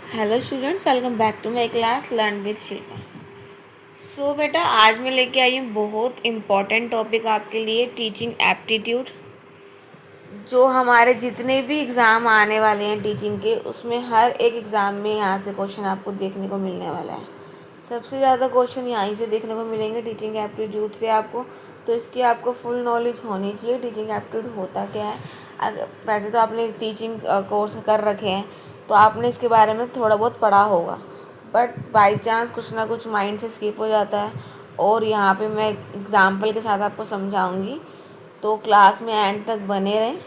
Hello students, welcome back to my class learn with Shilpa. So बेटा, आज मैं लेके आई हूँ बहुत इम्पॉर्टेंट टॉपिक आपके लिए, टीचिंग एप्टीट्यूड। जो हमारे जितने भी एग्ज़ाम आने वाले हैं टीचिंग के, उसमें हर एक एग्ज़ाम में यहाँ से क्वेश्चन आपको देखने को मिलने वाला है। सबसे ज़्यादा क्वेश्चन यहीं से देखने को मिलेंगे टीचिंग एप्टीट्यूड से आपको। तो इसकी आपको फुल नॉलेज होनी चाहिए टीचिंग एप्टीट्यूड होता क्या है। अगर वैसे तो आपने टीचिंग कोर्स कर रखे हैं तो आपने इसके बारे में थोड़ा बहुत पढ़ा होगा, बट बाई चांस कुछ ना कुछ माइंड से स्किप हो जाता है। और यहाँ पे मैं एग्ज़ाम्पल के साथ आपको समझाऊंगी, तो क्लास में एंड तक बने रहें।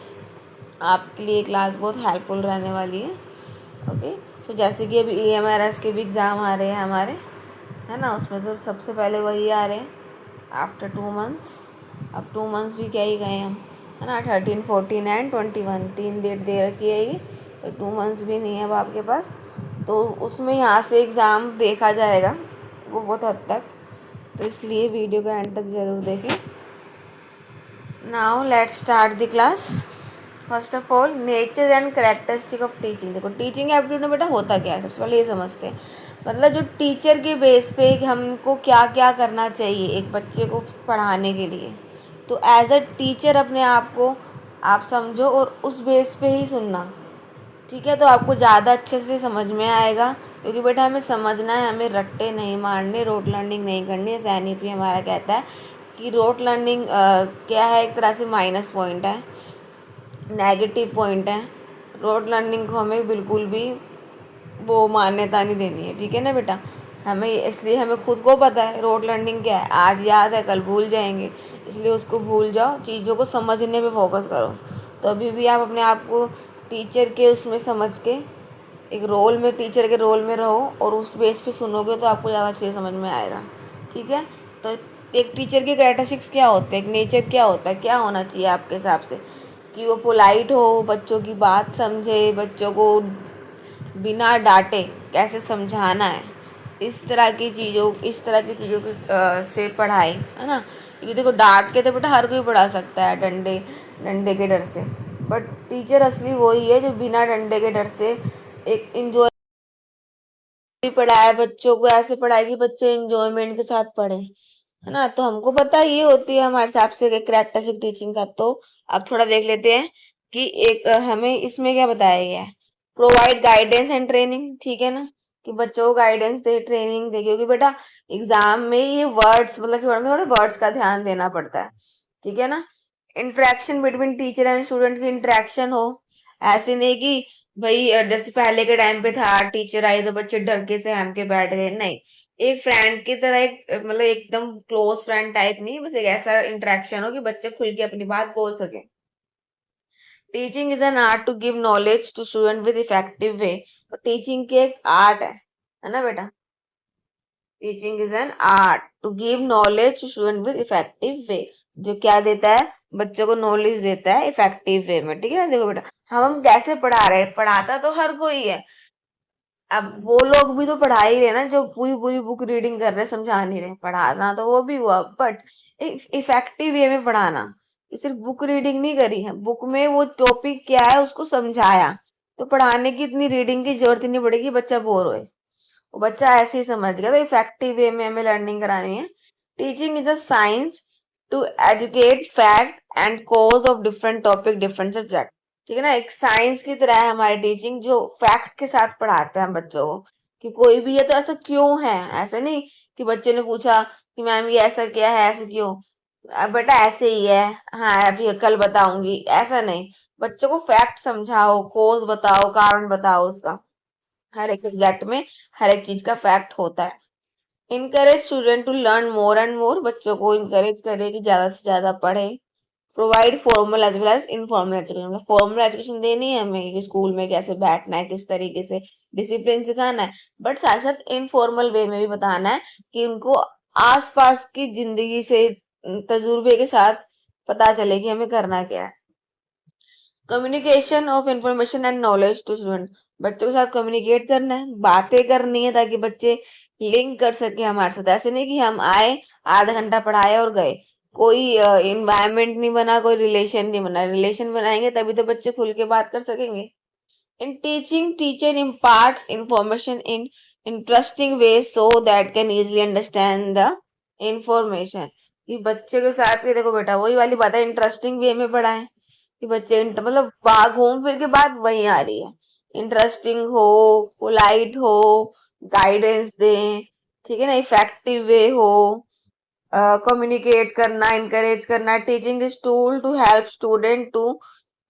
आपके लिए क्लास बहुत हेल्पफुल रहने वाली है। ओके, सो जैसे कि अभी EMRS के भी एग्ज़ाम आ रहे हैं हमारे, है ना। उसमें तो सबसे पहले वही आ रहे हैं आफ्टर 2 मंथ्स। अब 2 मंथ्स भी क्या ही गए हम, है ना। 13, 14 एंड 21 3 डेट दे रखी है ये, तो 2 मंथ्स भी नहीं है अब आपके पास। तो उसमें यहाँ से एग्ज़ाम देखा जाएगा वो बहुत हद तक, तो इसलिए वीडियो का एंड तक ज़रूर देखें। Now let's start the class. First of all, nature and characteristic of teaching. देखो, टीचिंग एप्टीट्यूड में बेटा होता क्या है, सबसे पहले ये समझते हैं। मतलब जो टीचर के बेस पे हमको क्या क्या करना चाहिए एक बच्चे को पढ़ाने के लिए। तो एज अ टीचर अपने आप को आप समझो और उस बेस पे ही सुनना, ठीक है। तो आपको ज़्यादा अच्छे से समझ में आएगा, क्योंकि बेटा हमें समझना है, हमें रट्टे नहीं मारने, रोट लर्निंग नहीं करनी है। सैनिक भी हमारा कहता है कि रोट लर्निंग क्या है, एक तरह से माइनस पॉइंट है, नेगेटिव पॉइंट है। रोड लर्निंग को हमें बिल्कुल भी वो मान्यता नहीं देनी है, ठीक है ना बेटा। हमें इसलिए हमें खुद को पता है रोड लर्निंग क्या है, आज याद है कल भूल जाएंगे, इसलिए उसको भूल जाओ, चीज़ों को समझने पे फोकस करो। तो अभी भी आप अपने आप को टीचर के उसमें समझ के एक रोल में, टीचर के रोल में रहो और उस बेस पे सुनोगे तो आपको ज़्यादा अच्छे समझ में आएगा, ठीक है। तो एक टीचर के कैरेक्टरिस्टिक्स क्या होते हैं, एक नेचर क्या होता है, क्या होना चाहिए आपके हिसाब से, कि वो पोलाइट हो, बच्चों की बात समझे, बच्चों को बिना डांटे कैसे समझाना है, इस तरह की चीज़ों से पढ़ाए, है ना। क्योंकि देखो, डांट के तो बेटा हर कोई पढ़ा सकता है, डंडे डंडे के डर से, बट टीचर असली वही है जो बिना डंडे के डर से एक इंजॉय पढ़ाए, बच्चों को ऐसे पढ़ाए कि बच्चे इंजॉयमेंट के साथ पढ़े, है ना। तो हमको पता है ये होती है हमारे हिसाब से कैरेक्टरिस्टिक टीचिंग का। तो अब थोड़ा देख लेते हैं कि एक हमें इसमें क्या बताया गया है। प्रोवाइड गाइडेंस एंड ट्रेनिंग, ठीक है ना, कि बच्चों को गाइडेंस दे, ट्रेनिंग दे, क्योंकि बेटा एग्जाम में ये वर्ड्स, मतलब कि थोड़े वर्ड्स का ध्यान देना पड़ता है, ठीक है ना। Interaction between teacher and student की इंटरेक्शन हो, ऐसे नहीं कि भाई जैसे पहले के टाइम पे था, टीचर आई तो बच्चे डर के सहम के बैठ गए, नहीं। एक फ्रेंड की तरह, एक मतलब एकदम क्लोज फ्रेंड टाइप नहीं, बस एक ऐसा इंटरेक्शन हो कि बच्चे खुल के अपनी बात बोल सके। Teaching is an art to give knowledge to student with effective way. तो टीचिंग की एक आर्ट है ना बेटा। Teaching is an art to give knowledge to student with effective way. जो क्या देता है, बच्चों को नॉलेज देता है इफेक्टिव वे में, ठीक है ना। देखो बेटा, हम कैसे पढ़ा रहे हैं, पढ़ाता तो हर कोई है। अब वो लोग भी तो पढ़ा ही रहे ना, जो पूरी पूरी बुक रीडिंग कर रहे, समझा नहीं रहे, पढ़ाना तो वो भी हुआ, बट इफेक्टिव वे में पढ़ाना। ये सिर्फ बुक रीडिंग नहीं करी है, बुक में वो टॉपिक क्या है उसको समझाया, तो पढ़ाने की इतनी रीडिंग की जरूरत ही नहीं पड़ेगी, बच्चा बोर होए, वो बच्चा ऐसे ही समझ गया। तो इफेक्टिव वे में हमें लर्निंग करानी है। Teaching is a science to educate fact and cause of different topic, different subject, ठीक है ना। एक साइंस की तरह है हमारी टीचिंग, जो फैक्ट के साथ पढ़ाते हैं हम बच्चों को, कि कोई भी है तो ऐसा क्यों है, ऐसा नहीं कि बच्चे ने पूछा कि मैम ये ऐसा क्या है, ऐसे क्यों, बेटा ऐसे ही है, हाँ अभी कल बताऊंगी, ऐसा नहीं। बच्चों को फैक्ट समझाओ, कोज बताओ, कारण बताओ उसका। हर एक सब्जेक्ट में हर एक चीज का फैक्ट होता है। Encourage student to learn more and more, बच्चों को इनकरेज करे कि ज्यादा से ज्यादा पढ़े। Provide formal as well as informal education, मतलब फॉर्मल एजुकेशन देनी है हमें कि स्कूल में कैसे बैठना है, किस तरीके से डिसिप्लिन सिखाना है, बट साथ साथ इनफॉर्मल वे में भी बताना है कि उनको आसपास की जिंदगी से तजुर्बे के साथ पता चले कि हमें करना क्या है। Communication of information and knowledge to student, बच्चों के साथ कम्युनिकेट करना है, बातें करनी है, ताकि बच्चे लिंक कर सके हमारे साथ। ऐसे नहीं कि हम आए, आधा घंटा पढ़ाए और गए, कोई इन्वायरमेंट नहीं बना, कोई रिलेशन नहीं बना। रिलेशन बनाएंगे तभी तो बच्चे खुल के बात कर सकेंगे। In teaching, teacher imparts information in interesting ways so that can easily understand the information. कि बच्चे के साथ ये देखो बेटा वही वाली बात है, इंटरेस्टिंग वे में पढ़ाएं कि बच्चे मतलब बाग घूम फिर के बाद वही आ रही है, इंटरेस्टिंग हो, पोलाइट हो, गाइडेंस दें, ठीक है ना, इफेक्टिव वे हो, कम्युनिकेट करना, इनकरेज करना. Teaching is tool to help student to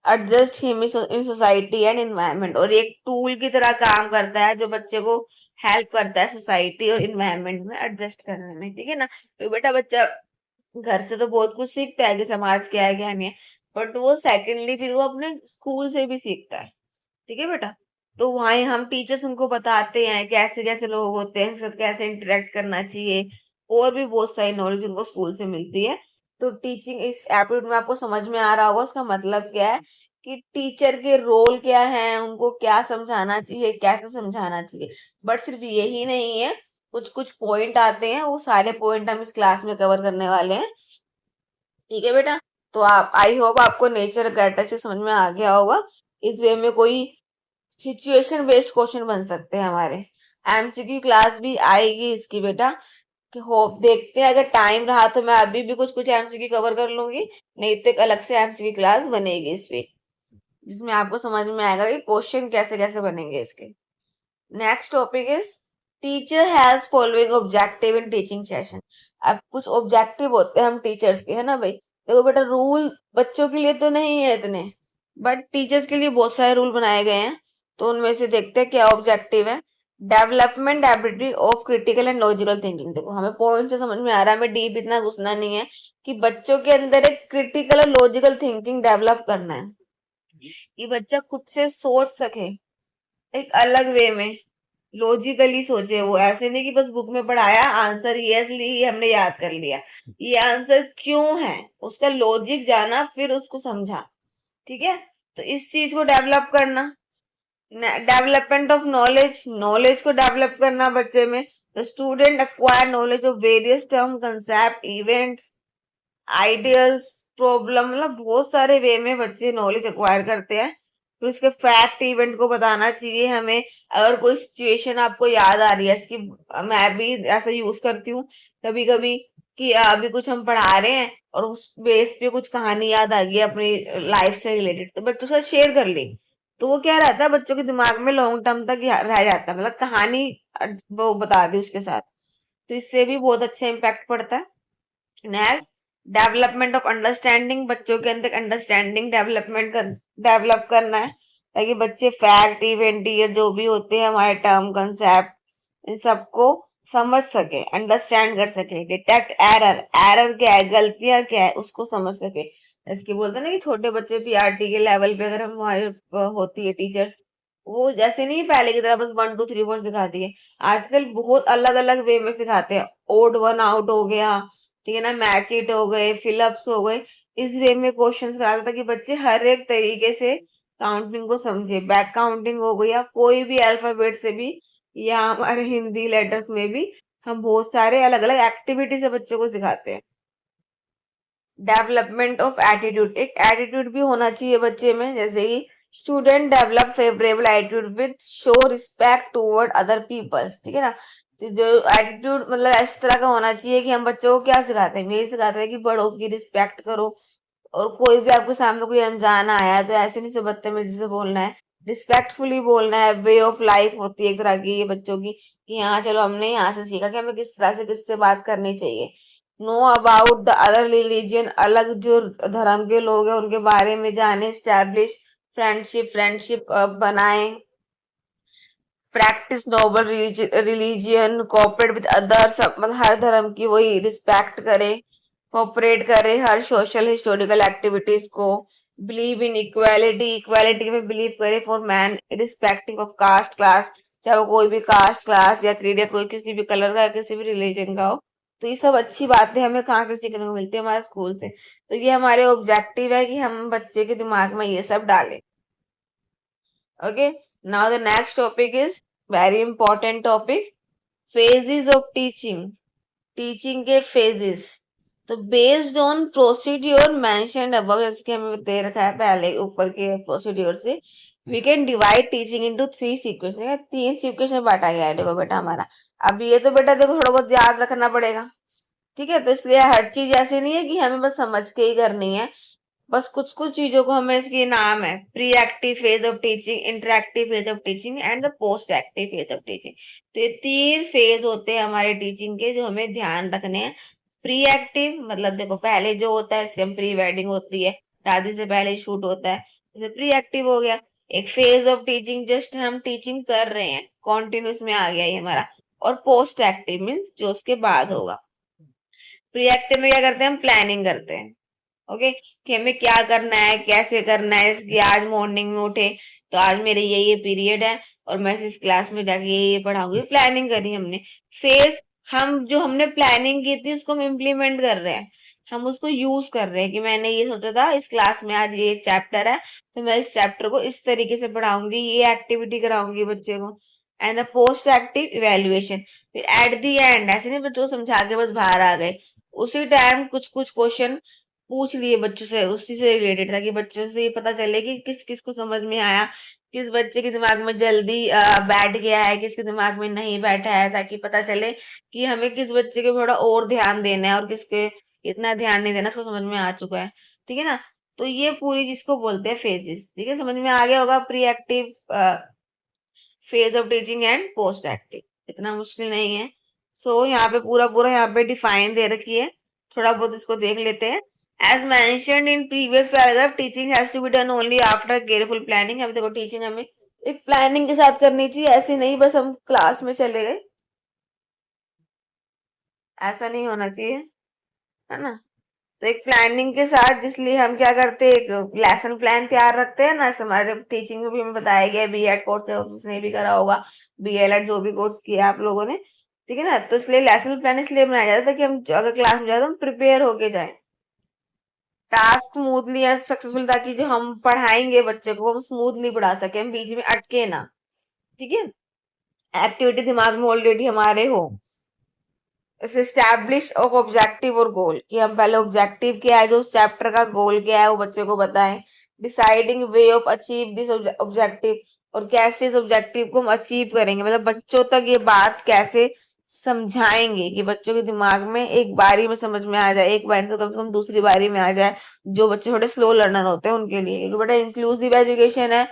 adjust him in society and environment. और एक टूल की तरह काम करता है जो बच्चे को हेल्प करता है सोसाइटी और इन्वायरमेंट में एडजस्ट करने में, ठीक है ना. तो बेटा बच्चा घर से तो बहुत कुछ सीखता है कि समाज क्या है क्या नहीं है, बट वो सेकेंडली फिर वो अपने स्कूल से भी सीखता है, ठीक है बेटा. तो वहां हम टीचर्स उनको बताते हैं कैसे कैसे लोग होते हैं, उनके साथ कैसे इंटरेक्ट करना चाहिए, और भी बहुत सारी नॉलेज उनको स्कूल से मिलती है. तो टीचिंग इस एप्टीट्यूड में आपको समझ में आ रहा होगा उसका मतलब क्या है, कि टीचर के रोल क्या है, उनको क्या समझाना चाहिए, कैसे समझाना चाहिए. बट सिर्फ यही नहीं है, कुछ कुछ पॉइंट आते हैं, वो सारे पॉइंट हम इस क्लास में कवर करने वाले हैं, ठीक है बेटा. तो आप आई होप आपको नेचर कैरेक्टरिस्टिक समझ में आ गया होगा. इस वे में कोई सिचुएशन बेस्ड क्वेश्चन बन सकते हैं हमारे. एमसीक्यू क्लास भी आएगी इसकी बेटा, कि होप देखते हैं, अगर टाइम रहा तो मैं अभी भी कुछ कुछ एमसीक्यू कवर कर लूंगी, नहीं तो एक अलग से एमसीक्यू क्लास बनेगी इस पे, जिसमें आपको समझ में आएगा कि क्वेश्चन कैसे कैसे बनेंगे इसके. Next topic is teacher has following objective in teaching session. अब कुछ ऑब्जेक्टिव होते हैं हम टीचर्स के, है ना भाई. देखो बेटा रूल बच्चों के लिए तो नहीं है इतने, बट टीचर्स के लिए बहुत सारे रूल बनाए गए हैं. तो उनमें से देखते हैं क्या ऑब्जेक्टिव है. Development ability of critical and logical thinking. देखो हमें पॉइंट से समझ में आ रहा है, हमें डीप इतना घुसना नहीं है, कि बच्चों के अंदर एक क्रिटिकल और लॉजिकल थिंकिंग डेवलप करना है, कि बच्चा खुद से सोच सके एक अलग वे में, लॉजिकली सोचे. वो ऐसे नहीं कि बस बुक में पढ़ाया आंसर यस ली हमने याद कर लिया, ये आंसर क्यों है उसका लॉजिक जाना फिर उसको समझा, ठीक है. तो इस चीज को डेवलप करना. डेवलपमेंट ऑफ नॉलेज, नॉलेज को डेवलप करना बच्चे में. The student acquire knowledge of various term concept events ideals problem, मतलब बहुत सारे वे में बच्चे नॉलेज एक्वायर करते हैं. फिर उसके फैक्ट इवेंट को बताना चाहिए हमें. अगर कोई सिचुएशन आपको याद आ रही है इसकी, मैं भी ऐसा यूज करती हूँ कभी कभी, कि अभी कुछ हम पढ़ा रहे हैं और उस बेस पे कुछ कहानी याद आ गई अपनी लाइफ से रिलेटेड, तो बच्चों के साथ शेयर कर ली. तो वो क्या रहता है बच्चों के दिमाग में लॉन्ग टर्म तक रह जाता है, मतलब कहानी वो बता दी उसके साथ. तो इससे भी बहुत अच्छा इम्पैक्ट पड़ता है. Next, development of understanding. बच्चों के अंदर अंडरस्टैंडिंग डेवलप करना है, ताकि बच्चे फैक्ट इवेंट ये जो भी होते हैं हमारे टर्म कंसेप्ट इन सबको समझ सके, अंडरस्टैंड कर सके. डिटेक्ट एरर, एरर क्या है, गलतियां क्या है उसको समझ सके. इसके बोलते हैं ना कि छोटे बच्चे पीआरटी के लेवल पे अगर हम हमारे होती है टीचर्स, वो जैसे नहीं पहले की तरह बस 1 2 3 4 सिखा दिए, आजकल बहुत अलग अलग वे में सिखाते हैं. ओड वन आउट हो गया, ठीक है ना, मैच इट हो गए, फिलअप्स हो गए, इस वे में क्वेश्चंस कराता था कि बच्चे हर एक तरीके से काउंटिंग को समझे. बैक काउंटिंग हो गई या कोई भी अल्फाबेट से भी, या हमारे हिंदी लेटर्स में भी हम बहुत सारे अलग अलग एक्टिविटी से बच्चों को सिखाते हैं. डेवलपमेंट ऑफ एटीट्यूड, एक एटीट्यूड भी होना चाहिए बच्चे में, जैसे कि student develop favourable attitude with show respect toward other peoples, ठीक है ना. तो जो एटीट्यूड मतलब इस तरह का होना चाहिए कि हम बच्चों को क्या सिखाते हैं, यही सिखाते हैं कि बड़ों की रिस्पेक्ट करो, और कोई भी आपके सामने कोई अनजान आया तो ऐसे नहीं से बदतमीजी से बोलना है, रिस्पेक्टफुली बोलना है. वे ऑफ लाइफ होती है एक तरह की ये बच्चों की, कि हाँ चलो हमने यहाँ से सीखा कि हमें किस तरह से किससे बात करनी चाहिए. Know about the other religion, अलग जो धर्म के लोग हैं उनके बारे में जाने. स्टैब्लिश फ्रेंडशिप बनाए. Practise noble religion, cooperate with others, मतलब हर धर्म की वही रिस्पेक्ट करे, कोऑपरेट करे हर सोशल हिस्टोरिकल एक्टिविटीज को. बिलीव इन इक्वालिटी, इक्वालिटी में बिलीव करे for man respective of caste class, चाहे वो कोई भी कास्ट क्लास या क्रीड या कोई किसी भी कलर का, किसी भी रिलीजन का हो. तो ये सब अच्छी बातें हमें कहाँ से सीखने को मिलती है, हमारे स्कूल से. तो ये हमारे ऑब्जेक्टिव है कि हम बच्चे के दिमाग में ये सब डालें. Okay, now the next topic is very important topic, phases of teaching. Teaching के फेजेस. तो based on procedure mentioned above, जैसे कि हमें दे रखा है पहले ऊपर के प्रोसीड्योर से, we can divide teaching into 3 sequence, 3 sequence में बांटा गया है देखो बेटा हमारा। अब ये तो बेटा देखो थोड़ा बहुत याद रखना पड़ेगा, ठीक है। तो इसलिए हर चीज ऐसे नहीं है कि हमें बस समझ के ही करनी है, बस कुछ कुछ चीजों को हमें, इसके नाम है pre active phase of teaching, interactive phase of teaching and the post active phase of teaching. तो ये 3 फेज होते हैं हमारे टीचिंग के जो हमें ध्यान रखने हैं। प्री एक्टिव मतलब देखो पहले जो होता है इसके हम प्री वेडिंग होती है, शादी से पहले शूट होता है, जैसे प्री एक्टिव हो गया। एक फेज ऑफ टीचिंग जस्ट हम टीचिंग कर रहे हैं, कॉन्टिन्यूस में आ गया ये हमारा। और पोस्ट एक्टिव मीन्स जो उसके बाद होगा। प्री एक्टिव में क्या करते हैं, हम प्लानिंग करते हैं, ओके, कि हमें क्या करना है, कैसे करना है। इसकी आज मॉर्निंग में उठे तो आज मेरे ये पीरियड है और मैं इस क्लास में जाके ये पढ़ाऊंगी, प्लानिंग करी हमने। फेस, हम जो हमने प्लानिंग की थी उसको हम इम्प्लीमेंट कर रहे हैं, हम उसको यूज कर रहे हैं कि मैंने ये सोचा था इस क्लास में आज ये चैप्टर है तो मैं इस चैप्टर को इस तरीके से पढ़ाऊंगी, ये एक्टिविटी कराऊंगी बच्चे को। And the post active evaluation, फिर एट दी एंड ऐसे नहीं बच्चों को समझा के बस बाहर आ गए, उसी टाइम कुछ कुछ क्वेश्चन पूछ लिए बच्चों से, उसी से रिलेटेड, ताकि बच्चों से ये पता चले कि किस किस को समझ में आया, किस बच्चे के दिमाग में जल्दी बैठ गया है, किसके दिमाग में नहीं बैठा है, ताकि पता चले कि हमें किस बच्चे के थोड़ा और ध्यान देना है और किसके इतना ध्यान नहीं देना, उसको समझ में आ चुका है, ठीक है ना। तो ये पूरी जिसको बोलते हैं फेजेस, ठीक है, समझ में आ गया होगा। Pre active phase of teaching and post active, इतना मुश्किल नहीं है। यहाँ पे पूरा पूरा यहाँ पे डिफाइन दे रखी है, थोड़ा बहुत इसको देख लेते हैं। As mentioned in previous paragraph, teaching has to be done only after careful planning. अब देखो टीचिंग हमें एक प्लानिंग के साथ करनी चाहिए, ऐसे नहीं बस हम क्लास में चले गए, ऐसा नहीं होना चाहिए, है ना। तो एक प्लानिंग के साथ, इसलिए हम क्या करते हैं, एक लेसन प्लान तैयार रखते हैं ना, हमारे टीचिंग में भी हमें बताया गया है, बीएड कोर्स है जिसने भी करा होगा, बीएलएड जो भी कोर्स किया आप लोगों ने, ठीक है ना। तो इसलिए लेसन प्लान इसलिए बनाया जाता है कि हम अगर क्लास में जाए तो हम प्रिपेयर होके जाए, टास्क स्मूथली या सक्सेसफुल, ताकि जो हम पढ़ाएंगे बच्चे को हम स्मूथली पढ़ा सके, हम बीच में अटके ना, ठीक है। एक्टिविटी दिमाग में ऑलरेडी हमारे हो। एस्टैब्लिश ऑफ ऑब्जेक्टिव और गोल, कि हम पहले ऑब्जेक्टिव क्या है, जो उस चैप्टर का गोल क्या है वो बच्चे को बताएं। Deciding way of achieve this objective, और कैसे इस ऑब्जेक्टिव को हम अचीव करेंगे, मतलब बच्चों तक ये बात कैसे समझाएंगे कि बच्चों के दिमाग में एक बारी में समझ में आ जाए, एक बारी तो कम से कम दूसरी बारी में आ जाए, जो बच्चे थोड़े स्लो लर्नर होते हैं उनके लिए, क्योंकि बेटा इंक्लूसिव एजुकेशन है।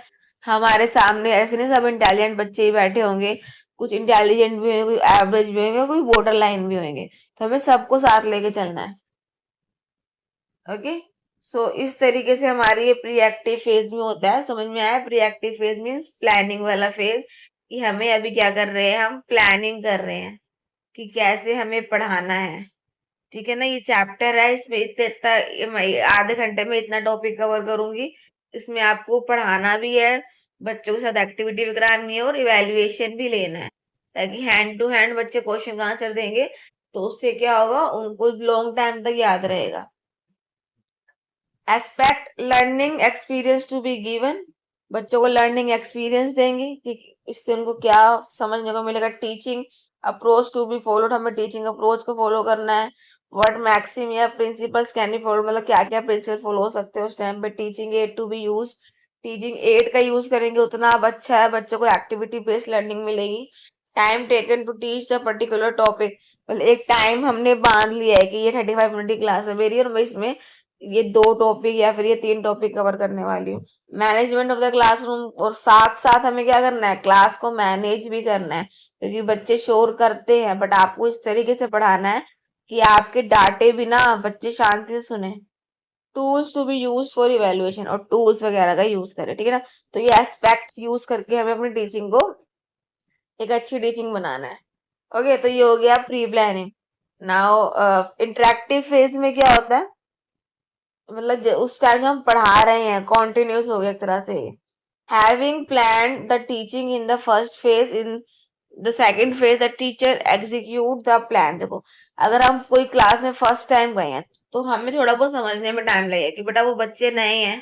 हमारे सामने ऐसे नहीं सब इंटेलिजेंट बच्चे ही बैठे होंगे, कुछ इंटेलिजेंट भी होंगे, कोई एवरेज भी होंगे, कोई बॉर्डर लाइन भी होंगे, तो हमें सबको साथ लेके चलना है, ओके। इस तरीके से हमारी ये प्री एक्टिव फेज में होता है, समझ में आया। Pre active phase means planning वाला फेज, कि हमें अभी क्या कर रहे हैं, हम प्लानिंग कर रहे हैं कि कैसे हमें पढ़ाना है, ठीक है ना। ये चैप्टर है, इसमें इतना इतना आधे घंटे में इतना टॉपिक कवर करूंगी, इसमें आपको पढ़ाना भी है, बच्चों के साथ एक्टिविटी भी करानी है और इवेल्युएशन भी लेना है, ताकि हैंड टू हैंड बच्चे क्वेश्चन का आंसर देंगे, तो उससे क्या होगा, उनको लॉन्ग टाइम तक याद रहेगा। Aspect learning experience to be given, बच्चों को लर्निंग एक्सपीरियंस देंगे कि इससे उनको क्या समझने को मिलेगा। Teaching approach to be followed, हमें टीचिंग अप्रोच को फॉलो करना है। व्हाट मैक्सिम या प्रिंसिपल्स कैन बी फॉलो, मतलब क्या क्या प्रिंसिपल फॉलो हो सकते हैं उस टाइम पे। Teaching aid to be use, teaching aid का यूज करेंगे उतना अब अच्छा है, बच्चों को एक्टिविटी बेस्ड लर्निंग मिलेगी। Time taken to teach the particular topic, मतलब एक टाइम हमने बांध लिया है कि ये 35 मिनट की क्लास है मेरी और मैं इसमें ये 2 टॉपिक या फिर ये 3 टॉपिक कवर करने वाली हूँ। मैनेजमेंट ऑफ द क्लासरूम, और साथ साथ हमें क्या करना है, क्लास को मैनेज भी करना है, क्योंकि बच्चे शोर करते हैं, बट आपको इस तरीके से पढ़ाना है कि आपके डांटे बिना बच्चे शांति से सुने। Tools to be use for evaluation, और टूल्स वगैरह का यूज करें, ठीक है ना। तो ये एस्पेक्ट्स यूज करके हमें अपनी टीचिंग को एक अच्छी टीचिंग बनाना है, ओके। तो ये हो गया pre planning. Now interactive phase में क्या होता है, मतलब उस टाइम हम पढ़ा रहे हैं, कॉन्टिन्यूस हो गया एक तरह से। Having plan the teaching in the first phase, in the second phase the teacher execute the plan. देखो अगर हम कोई क्लास में फर्स्ट टाइम गए हैं तो हमें थोड़ा बहुत समझने में टाइम लगेगा कि बेटा वो बच्चे नए हैं,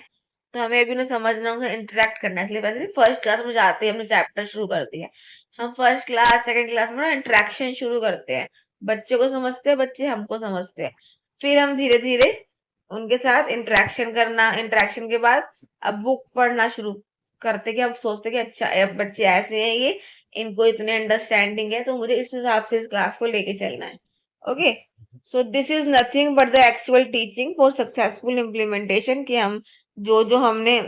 तो हमें अभी उन्हें समझना, उनसे इंटरेक्ट करना है, इसलिए वैसे फर्स्ट क्लास में जाते हैं, हमने चैप्टर शुरू कर दिया, हम फर्स्ट क्लास सेकंड क्लास में ना इंटरेक्शन शुरू करते हैं, बच्चे को समझते हैं, बच्चे हमको समझते हैं, फिर हम धीरे धीरे उनके साथ इंटरेक्शन करना, इंटरेक्शन के बाद अब बुक पढ़ना शुरू, करते कि हम सोचते कि अच्छा अब बच्चे ऐसे हैं ये, इनको इतने अंडरस्टैंडिंग है, तो मुझे इस हिसाब से इस क्लास को लेके चलना है। Okay, so this is nothing but the actual teaching for successful implementation, कि हम जो जो हमने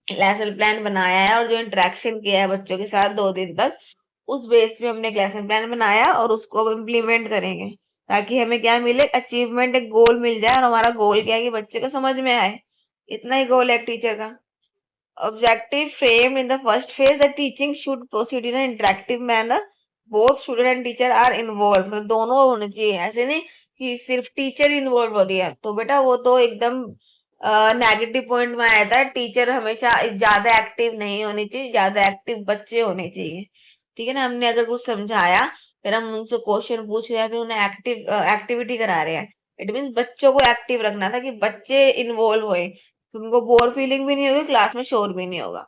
लेसन प्लान बनाया है और जो इंटरेक्शन किया है बच्चों के साथ 2 दिन तक, उस बेस पे हमने एक लेसन प्लान बनाया और उसको अब इम्प्लीमेंट करेंगे, ताकि हमें क्या मिले, अचीवमेंट, एक गोल मिल जाए। और हमारा गोल क्या है कि बच्चे को समझ में आए, इतना ही गोल है एक टीचर का। Objective framed in the first phase, the teaching should proceed in an interactive manner. Both student and teacher are involved. मतलब दोनों होने चाहिए, ऐसे नहीं कि सिर्फ टीचर इन्वॉल्व हो रही है, तो बेटा वो तो एकदम नेगेटिव पॉइंट में आया था। टीचर हमेशा ज्यादा एक्टिव नहीं होनी चाहिए, ज्यादा एक्टिव बच्चे होने चाहिए। ठीक है ना, हमने अगर कुछ समझाया, फिर हम उनसे क्वेश्चन पूछ रहे हैं, फिर उन्हें एक्टिविटी करा रहे हैं, इट मीन्स बच्चों को एक्टिव रखना था कि बच्चे इन्वॉल्व हुए, तुमको बोर फीलिंग भी नहीं होगी, क्लास में शोर भी नहीं होगा।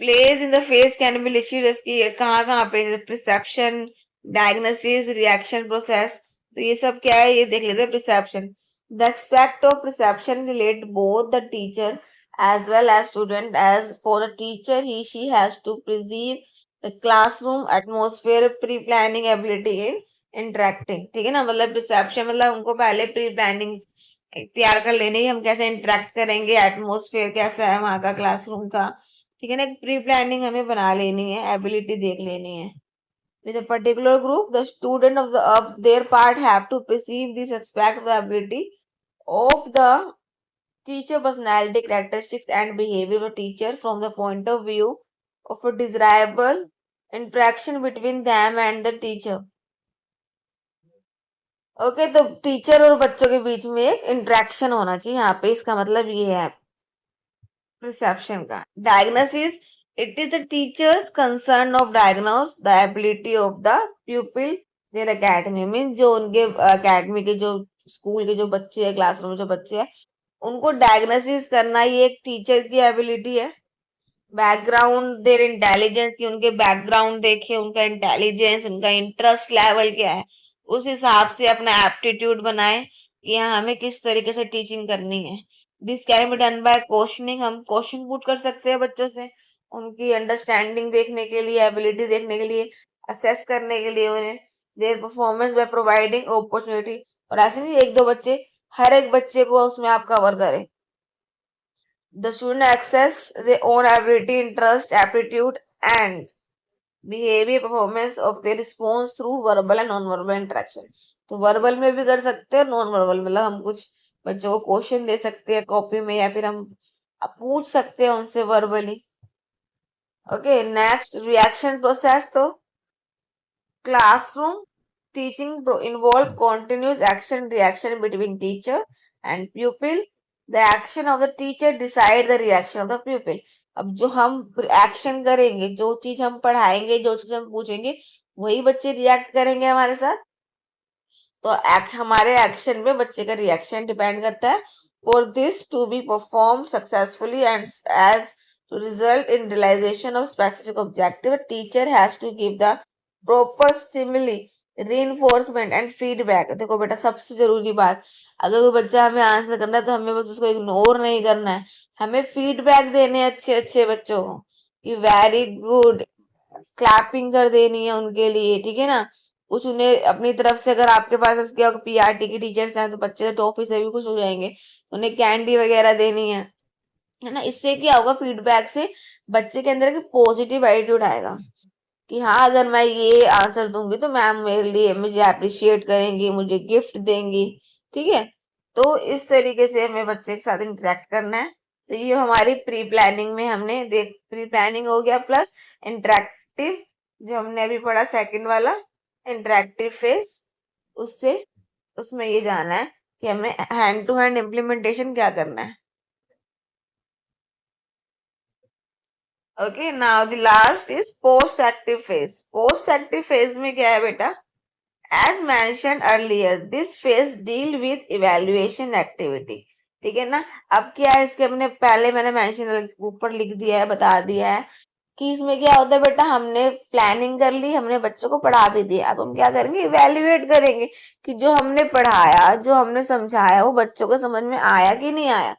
Place in the face can be listed, इसकी कहाँ कहाँ पे, परसेप्शन, डायग्नोसिस, रिएक्शन प्रोसेस। तो ये सब क्या है, ये देख लेते हैं। Perception, the expect of perception relate both the teacher as well as student. As for the teacher, he she has to perceive the classroom atmosphere, pre-planning ability in interacting। ठीक है ना, मतलब perception मतलब उनको पहले प्री प्लानिंग तैयार कर लेनी है, हम कैसे इंटरेक्ट करेंगे, एटमोसफेयर कैसा है वहां का, क्लासरूम का। ठीक है ना, एक प्री प्लानिंग हमें बना लेनी है, एबिलिटी देख लेनी है। With a particular group, the student of their part have to perceive this aspect of the ability of the teacher personality, characteristics and behavior of the teacher from the point of view of a desirable interaction between them and the teacher। Okay, तो teacher और बच्चों के बीच में एक interaction होना चाहिए यहाँ पे, इसका मतलब ये है परसेप्शन का। Diagnosis, it is the teacher's concern of diagnose the ability of the pupil their academy. Mean जो उनके एकेडमी के, जो स्कूल के जो बच्चे हैं, क्लासरूम में जो बच्चे हैं, उनको डायग्नोसिस करना ये एक टीचर की एबिलिटी है। बैकग्राउंड, देयर इंटेलिजेंस, की उनके बैकग्राउंड देखे, उनका इंटेलिजेंस, उनका इंटरेस्ट लेवल क्या है, उस हिसाब से अपना एप्टीट्यूड बनाए कि यहाँ हमें किस तरीके से टीचिंग करनी है। This can be done by questioning, हम क्वेश्चन पुट कर सकते हैं बच्चों से, उनकी अंडरस्टैंडिंग देखने के लिए, एबिलिटी देखने के लिए, असेस करने के लिए उन्हें, their performance by providing opportunity. और ऐसे नहीं एक दो बच्चे, हर एक बच्चे को उसमें आप कवर करें। The student access their own ability, interest, aptitude, and behavior performance of their response through verbal and non-verbal interaction। तो वर्बल में भी कर सकते हैं, नॉन वर्बल मतलब हम कुछ बच्चों को क्वेश्चन दे सकते हैं कॉपी में, या फिर हम पूछ सकते हैं उनसे verbally. Okay, next reaction process. तो classroom teaching involve continuous action reaction between teacher and pupil। The action of the teacher decide the reaction of the pupil। अब जो हम एक्शन करेंगे, जो चीज हम पढ़ाएंगे, जो चीज हम पूछेंगे, वही बच्चे रिएक्ट करेंगे हमारे साथ। तो हमारे एक्शन पे बच्चे का रिएक्शन डिपेंड करता है। For this to be perform successfully and as to result in realisation of specific objective, teacher has to give the proper stimuli, reinforcement and feedback. देखो बेटा, सबसे जरूरी बात, अगर कोई बच्चा हमें आंसर करना है तो हमें बस उसको इग्नोर नहीं करना है, हमें फीडबैक देने अच्छे अच्छे बच्चों को कि वेरी गुड, क्लैपिंग कर देनी है उनके लिए। ठीक है ना, कुछ उन्हें अपनी तरफ से, अगर आपके पास इसके पीआरटी के टीचर्स हैं तो बच्चे तो टॉफी से भी खुश हो जाएंगे, तो उन्हें कैंडी वगैरह देनी है ना। इससे क्या होगा, फीडबैक से बच्चे के अंदर एक पॉजिटिव एटीट्यूड आएगा कि हाँ, अगर मैं ये आंसर दूंगी तो मैम मेरे लिए मुझे अप्रिशिएट करेंगी, मुझे गिफ्ट देंगी। ठीक है, तो इस तरीके से हमें बच्चे के साथ इंटरेक्ट करना है। तो ये हमारी प्री प्लानिंग में हमने देख, प्री प्लानिंग हो गया प्लस इंटरेक्टिव, जो हमने अभी पढ़ा सेकंड वाला इंटरेक्टिव फेस, उससे उसमें ये जाना है कि हमें हैंड टू हैंड इम्प्लीमेंटेशन क्या करना है। Okay, now the last is post active phase. Post active phase में क्या है बेटा, as mention earlier this phase deal with evaluation activity. ठीक है ना, अब क्या है, इसके अपने पहले मैंने मेंशन ऊपर लिख दिया है, बता दिया है कि इसमें क्या होता है बेटा, हमने प्लानिंग कर ली, हमने बच्चों को पढ़ा भी दिया, अब हम क्या करेंगे, इवेल्युएट करेंगे कि जो हमने पढ़ाया, जो हमने समझाया, वो बच्चों को समझ में आया कि नहीं आया।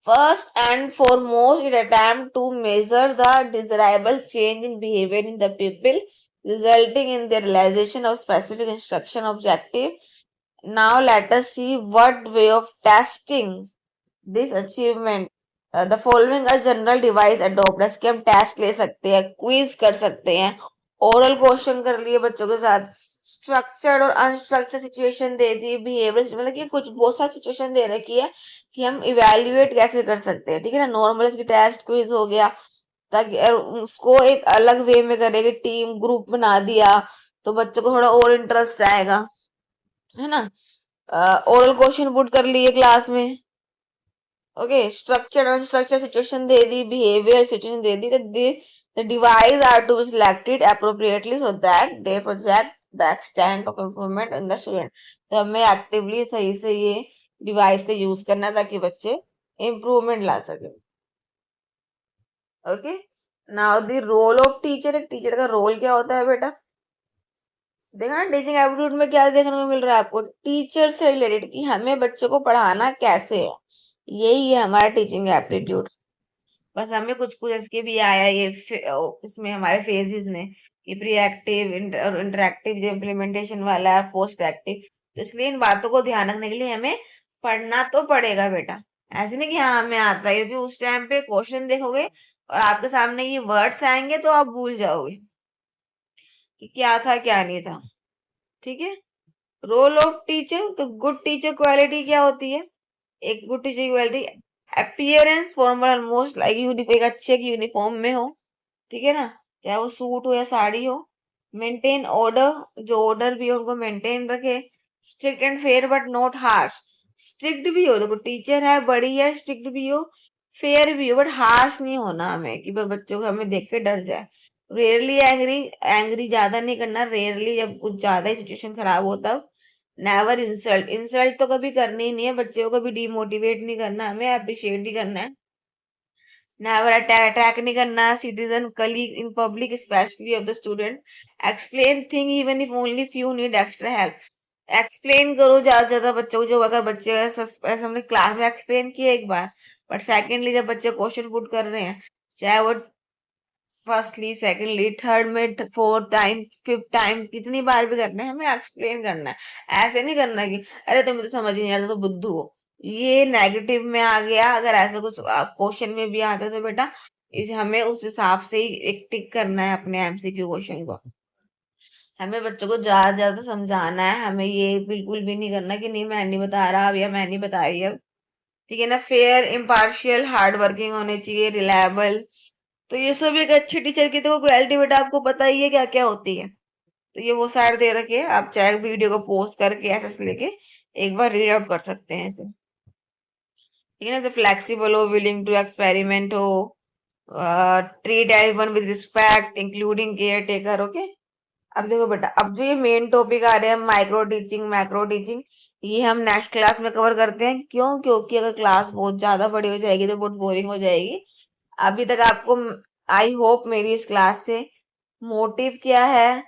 First and foremost, it attempt to measure the desirable change in behavior in the people, resulting in the realization of specific instruction objective. Now let us see what way of testing this achievement. The following are general device adopt, इसके हम test ले सकते हैं, quiz कर सकते हैं, oral question कर लिए बच्चों के साथ, स्ट्रक्चर्ड और अनस्ट्रक्चर्ड सिचुएशन दे दी, बिहेवियर मतलब कि कुछ बहुत सारी सिचुएशन दे रखी है कि हम इवेल्युएट कैसे कर सकते हैं, ठीक है ना। नॉर्मल इसकी टेस्ट क्विज हो गया, ताकि उसको एक अलग वे में करेंगे, टीम ग्रुप बना दिया तो बच्चों को थोड़ा और इंटरेस्ट आएगा, है ना। ओरल क्वेश्चन पुट कर लिए क्लास में, okay. Structure unstructured situation they the, behaviour situation they the, the device are to be selected appropriately so that they project the extent of improvement in the student. तो हमें actively सही से ये device का use करना है ताकि बच्चे इम्प्रूवमेंट ला सके, okay. Now the role of teacher, एक टीचर का रोल क्या होता है बेटा, देखा ना टीचिंग एप्टीट्यूड में क्या देखने को मिल रहा है आपको, टीचर से रिलेटेड कि हमें बच्चों को पढ़ाना कैसे है, यही है हमारा टीचिंग एप्टीट्यूड। बस हमें कुछ कुछ इसके भी आया ये इसमें हमारे फेजेस में कि प्री एक्टिव और इंटरेक्टिव जो इम्प्लीमेंटेशन वाला है, पोस्ट एक्टिव। तो इसलिए इन बातों को ध्यान रखने के लिए हमें पढ़ना तो पड़ेगा बेटा, ऐसे नहीं कि हाँ हमें आता है, क्योंकि उस टाइम पे क्वेश्चन देखोगे और आपके सामने ये वर्ड्स आएंगे तो आप भूल जाओगे कि क्या था क्या नहीं था, ठीक है। रोल ऑफ टीचर, तो गुड टीचर क्वालिटी क्या होती है, एक गुड टीचर की quality appearance formal almost like uniform, एक अच्छे की यूनिफॉर्म में हो, ठीक है ना, चाहे वो सूट हो या साड़ी हो। मेंटेन ऑर्डर, जो ऑर्डर भी हो उनको मेंटेन रखे। Strict and fair but not harsh, strict भी हो, देखो टीचर है बड़ी है, स्ट्रिक्ट भी हो फेयर भी हो बट हार्श नहीं होना हमें कि बच्चों को हमें देख के डर जाए। रेयरली एंग्री, एंग्री ज्यादा नहीं करना, रेयरली जब कुछ ज्यादा ही सिचुएशन खराब हो तब। नेवर इंसल्ट, इंसल्ट तो कभी करनी ही नहीं है, बच्चे को कभी डिमोटिवेट नहीं करना, हमें अप्रिशिएट ही करना है। नेवर अटैक नहीं करना citizen colleague in public specially of the student. Explain thing even if only few need extra help, explain करो ज्यादा से ज्यादा बच्चों को, जो अगर बच्चे हमने क्लास में एक्सप्लेन किया एक बार, बट सेकेंडली जब बच्चे क्वेश्चन पुट कर रहे हैं, चाहे वो फर्स्टली सेकेंडली थर्ड में फोर्थ टाइम फिफ्थ टाइम कितनी बार भी करना है, हमें एक्सप्लेन करना है। ऐसे नहीं करना कि अरे तुम्हें तो समझ ही नहीं आता तो बुद्धू हो, ये नेगेटिव में आ गया। अगर ऐसा कुछ क्वेश्चन में भी आता है तो बेटा इसे हमें उस हिसाब से ही एक टिक करना है अपने एमसीक्यू क्वेश्चन को। हमें बच्चों को ज्यादा ज्यादा समझाना है, हमें ये बिल्कुल भी नहीं करना कि नहीं मैं नहीं बता रहा अब या मैं नहीं बता रही अब, ठीक है ना। फेयर इम्पार्शियल हार्ड वर्किंग होने चाहिए, रिलायबल। तो ये सब एक अच्छे टीचर की तो क्वालिटी बेटा आपको पता ही है क्या क्या होती है। तो ये वो साइड दे रखे है, आप चाहे वीडियो को पोस्ट करके ऐसे लेके एक बार रीड आउट कर सकते हैं इसे, ठीक है ना। जैसे फ्लेक्सिबल हो, विलिंग टू एक्सपेरिमेंट हो, treat everyone with respect including care taker, okay. अब देखो बेटा, अब जो ये मेन टॉपिक आ रहे हैं माइक्रो टीचिंग मैक्रो टीचिंग, ये हम नेक्स्ट क्लास में कवर करते हैं। क्यों, क्योंकि अगर क्लास बहुत ज्यादा बड़ी हो जाएगी तो बहुत बोरिंग हो जाएगी। अभी तक आपको आई होप मेरी इस क्लास से मोटिव क्या है,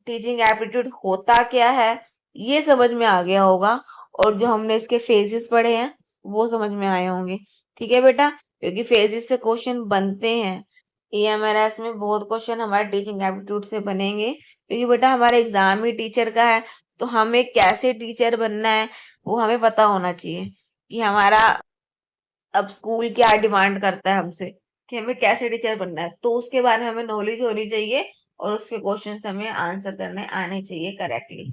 टीचिंग एप्टीट्यूड होता क्या है, ये समझ में आ गया होगा, और जो हमने इसके फेजेस पढ़े हैं वो समझ में आए होंगे, ठीक है बेटा। क्योंकि फेजेस से क्वेश्चन बनते हैं, EMRS में बहुत क्वेश्चन हमारे टीचिंग एप्टीट्यूड से बनेंगे, क्योंकि बेटा हमारा एग्जाम ही टीचर का है। तो हमें कैसे टीचर बनना है वो हमें पता होना चाहिए कि हमारा अब स्कूल क्या डिमांड करता है हमसे कि हमें कैसे टीचर बनना है, तो उसके बारे में हमें नॉलेज होनी चाहिए और उसके क्वेश्चन हमें आंसर करने आने चाहिए करेक्टली,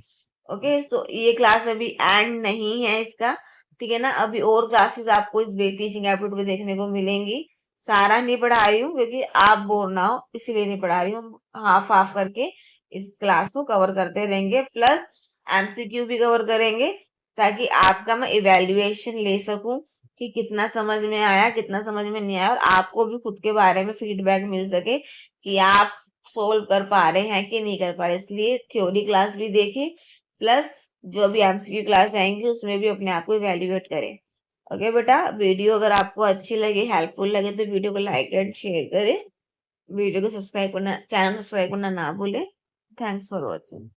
ओके। सो ये क्लास अभी एंड नहीं है इसका, ठीक है ना। अभी और क्लासेस आपको इस टीचिंग एप्टीट्यूड में देखने को मिलेंगी। सारा नहीं पढ़ा रही हूँ क्योंकि आप बोर ना हो, इसलिए नहीं पढ़ा रही हूँ, हाफ हाफ करके इस क्लास को कवर करते रहेंगे, प्लस MCQ भी कवर करेंगे ताकि आपका मैं इवेल्युएशन ले सकूं कि कितना समझ में आया कितना समझ में नहीं आया, और आपको भी खुद के बारे में फीडबैक मिल सके कि आप सोल्व कर पा रहे हैं कि नहीं कर पा रहे। इसलिए थ्योरी क्लास भी देखें, प्लस जो भी MCQ क्लास आएंगी उसमें भी अपने आप को इवेल्युएट करें, ओके बेटा। वीडियो अगर आपको अच्छी लगे, हेल्पफुल लगे तो वीडियो को लाइक एंड शेयर करें, वीडियो को सब्सक्राइब करना, चैनल सब्सक्राइब करना ना भूले। Thanks for watching.